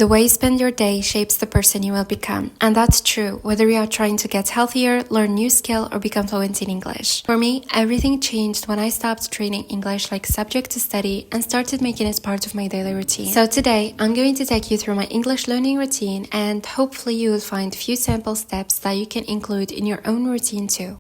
way you spend your day shapes the person you will become. And that's true, whether you are trying to get healthier, learn new skill, or become fluent in English. For me, everything changed when I stopped treating English like subject to study and started making it part of my daily routine. So today, I'm going to take you through my English learning routine, and hopefully you will find few sample steps that you can include in your own routine too.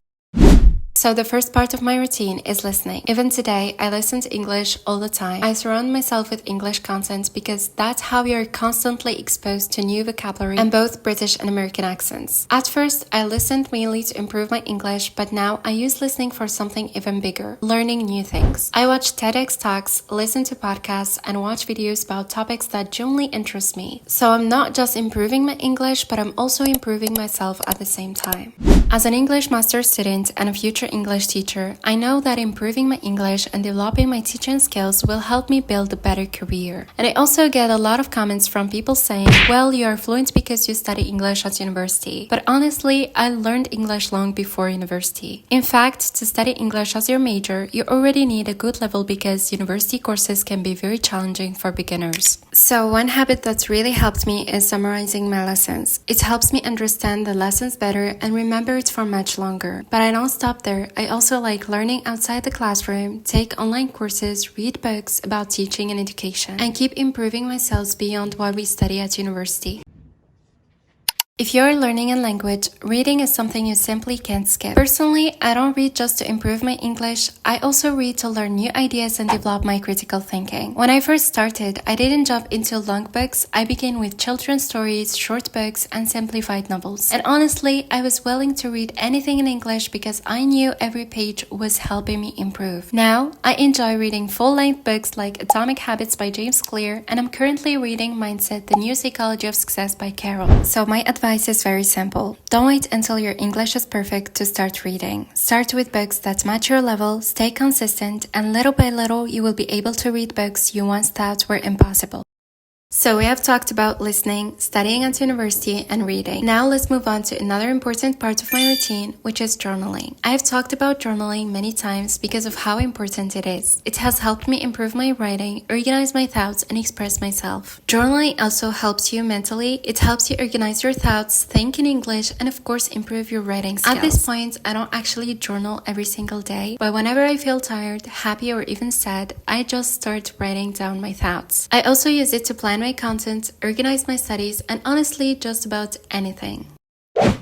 So the first part of my routine is listening. Even today, I listen to English all the time. I surround myself with English content because that's how we are constantly exposed to new vocabulary and both British and American accents. At first, I listened mainly to improve my English, but now I use listening for something even bigger, learning new things. I watch TEDx talks, listen to podcasts, and watch videos about topics that genuinely interest me. So I'm not just improving my English, but I'm also improving myself at the same time. As an English master student and a future English teacher, I know that improving my English and developing my teaching skills will help me build a better career. And I also get a lot of comments from people saying, well, you are fluent because you study English at university. But honestly, I learned English long before university. In fact, to study English as your major, you already need a good level because university courses can be very challenging for beginners. So one habit that's really helped me is summarizing my lessons. It helps me understand the lessons better and remember it for much longer. But I don't stop there. I also like learning outside the classroom, take online courses, read books about teaching and education, and keep improving myself beyond what we study at university. If you're learning a language, reading is something you simply can't skip. Personally, I don't read just to improve my English. I also read to learn new ideas and develop my critical thinking. When I first started, I didn't jump into long books. I began with children's stories, short books, and simplified novels. And honestly, I was willing to read anything in English because I knew every page was helping me improve. Now, I enjoy reading full-length books like Atomic Habits by James Clear, and I'm currently reading Mindset, The New Psychology of Success by Carol. So my advice is very simple. Don't wait until your English is perfect to start reading. Start with books that match your level, stay consistent, and little by little you will be able to read books you once thought were impossible. So we have talked about listening, studying at university, and reading. Now let's move on to another important part of my routine, which is journaling. I have talked about journaling many times because of how important it is. It has helped me improve my writing, organize my thoughts, and express myself. Journaling also helps you mentally. It helps you organize your thoughts, think in English, and of course improve your writing skills. At this point, I don't actually journal every single day, but whenever I feel tired, happy, or even sad, I just start writing down my thoughts. I also use it to plan my content, organize my studies, and honestly just about anything.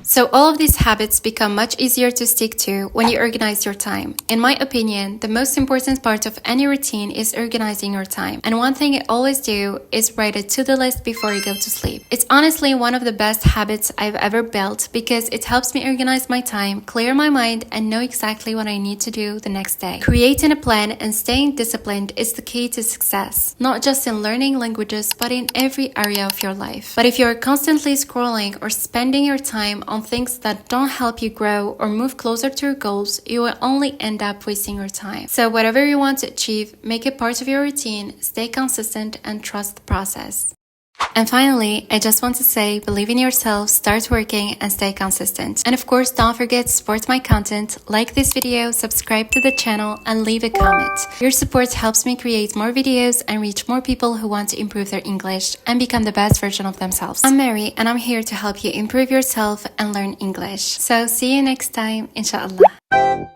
So all of these habits become much easier to stick to when you organize your time. In my opinion, the most important part of any routine is organizing your time. And one thing I always do is write a to-do list before you go to sleep. It's honestly one of the best habits I've ever built because it helps me organize my time, clear my mind, and know exactly what I need to do the next day. Creating a plan and staying disciplined is the key to success, not just in learning languages, but in every area of your life. But if you're constantly scrolling or spending your time on things that don't help you grow or move closer to your goals, you will only end up wasting your time. So whatever you want to achieve, make it part of your routine, stay consistent, and trust the process. And finally, I just want to say, believe in yourself, start working, and stay consistent. And of course, don't forget to support my content, like this video, subscribe to the channel, and leave a comment. Your support helps me create more videos and reach more people who want to improve their English and become the best version of themselves. I'm Mary, and I'm here to help you improve yourself and learn English. So see you next time, inshallah.